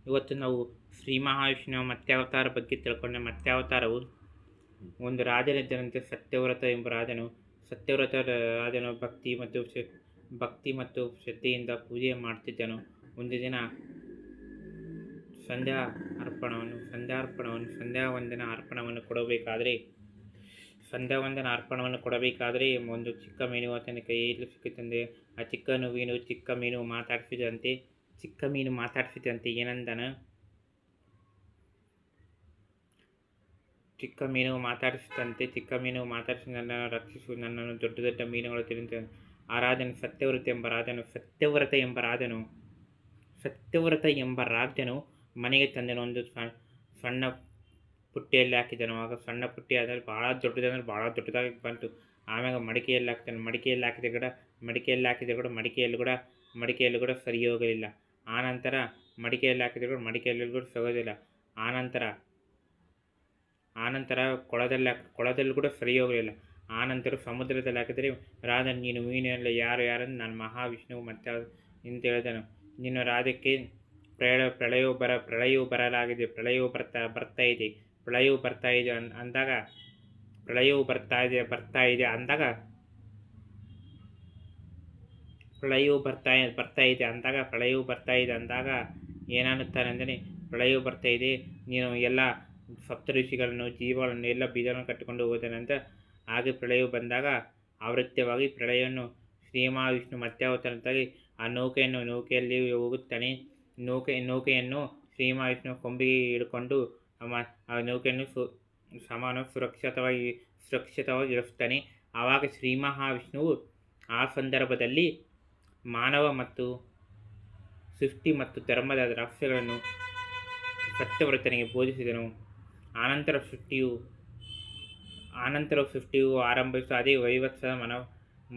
ಇವತ್ತು ನಾವು ಶ್ರೀ ಮಹಾವಿಷ್ಣುವ ಮತ್ಸ್ಯಾವತಾರ ಬಗ್ಗೆ ತಿಳ್ಕೊಂಡೆ. ಮತ್ಸ್ಯಾವತಾರವು ಒಂದು ರಾಜನಿದ್ದನಂತೆ ಸತ್ಯವ್ರತ ಎಂಬ ರಾಜನು ಭಕ್ತಿ ಮತ್ತು ಶ್ರದ್ಧೆಯಿಂದ ಪೂಜೆ ಮಾಡುತ್ತಿದ್ದನು. ಒಂದು ದಿನ ಸಂಧ್ಯಾವಂದನ ಅರ್ಪಣವನ್ನು ಕೊಡಬೇಕಾದರೆ ಒಂದು ಚಿಕ್ಕ ಮೀನು ಆತನ ಕೈಯಲ್ಲಿ ಸಿಕ್ಕುತ್ತದೆ. ಆ ಚಿಕ್ಕ ಮೀನು ಮಾತಾಡಿಸಿದಂತೆ ಏನಂದನು? ಚಿಕ್ಕ ಮೀನು ಮಾತಾಡಿಸಿ ನನ್ನನ್ನು ರಕ್ಷಿಸು, ನನ್ನನ್ನು ದೊಡ್ಡ ದೊಡ್ಡ ಮೀನುಗಳು ತಿನ್ನುತ್ತವೆ. ಆ ರಾಜನು ಸತ್ಯವ್ರತ ಎಂಬ ರಾಜನು ಮನೆಗೆ ತಂದನು. ಒಂದು ಸಣ್ಣ ಪುಟ್ಟಿಯಲ್ಲಿ ಹಾಕಿದನು. ಆಗ ಸಣ್ಣ ಪುಟ್ಟಿ ಆದರೆ ಭಾಳ ದೊಡ್ಡದಾಗಿ ಬಂತು. ಆಮೇಲೆ ಮಡಿಕೆಯಲ್ಲಿ ಹಾಕಿದ ಕೂಡ ಸರಿ ಹೋಗಲಿಲ್ಲ. ಆನಂತರ ಮಡಿಕೆಯಲ್ಲಿ ಹಾಕಿದ ಕೂಡ ಸಗೋದಿಲ್ಲ. ಆನಂತರ ಕೊಳದಲ್ಲಿ ಕೂಡ ಸರಿ ಹೋಗಲಿಲ್ಲ. ಆನಂತರ ಸಮುದ್ರದಲ್ಲಿ ಹಾಕಿದರೆ, ರಾಜನು ನೀನು ಮೀನೆಲ್ಲ ಯಾರೆಂದು ನಾನು ಮಹಾವಿಷ್ಣುವು ಮತ್ತೆ ಅಂತ ಹೇಳಿದನು. ನಿನ್ನ ರಾಜ್ಯಕ್ಕೆ ಪ್ರಳಯವು ಬರ್ತಾ ಇದೆ ಅಂದಾಗ ಏನಾಗುತ್ತಾನೆಂದರೆ, ಪ್ರಳಯವು ಬರ್ತಾ ಇದೆ, ನೀನು ಎಲ್ಲ ಸಪ್ತಋಷಿಗಳನ್ನು ಜೀವಗಳನ್ನು ಎಲ್ಲ ಬೀಜಗಳನ್ನು ಕಟ್ಟಿಕೊಂಡು ಹೋದನಂತ. ಹಾಗೆ ಪ್ರಳಯವು ಬಂದಾಗ ಆವೃತ್ಯವಾಗಿ ಪ್ರಳಯವನ್ನು ಶ್ರೀ ಮಹಾವಿಷ್ಣು ಮತ್ಸ್ಯಾವತಾರದಲ್ಲಿ ಆ ನೌಕೆಯಲ್ಲಿ ಹೋಗುತ್ತಾನೆ. ನೌಕೆಯನ್ನು ಶ್ರೀ ಮಹಾವಿಷ್ಣು ಕೊಂಬಿಗೆ ಹಿಡ್ಕೊಂಡು ಆ ನೌಕೆಯನ್ನು ಸುರಕ್ಷಿತವಾಗಿ ಇಳಿಸುತ್ತಾನೆ. ಆವಾಗ ಶ್ರೀ ಮಹಾವಿಷ್ಣುವು ಆ ಸಂದರ್ಭದಲ್ಲಿ ಮಾನವ ಮತ್ತು ಸೃಷ್ಟಿ ಮತ್ತು ಧರ್ಮದ ರಹಸ್ಯಗಳನ್ನು ಸತ್ಯವ್ರತನಿಗೆ ಬೋಧಿಸಿದನು. ಆನಂತರ ಸೃಷ್ಟಿಯು ಆರಂಭಿಸಿ ಅದೇ ವೈವತ್ಸದ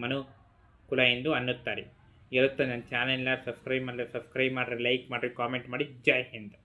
ಮನುಕುಲ ಎಂದು ಅನ್ನುತ್ತಾರೆ. ನನ್ನ ಚಾನೆಲ್ನ ಸಬ್ಸ್ಕ್ರೈಬ್ ಮಾಡಿರಿ, ಲೈಕ್ ಮಾಡಿರಿ, ಕಾಮೆಂಟ್ ಮಾಡಿ. ಜೈ ಹಿಂದ್.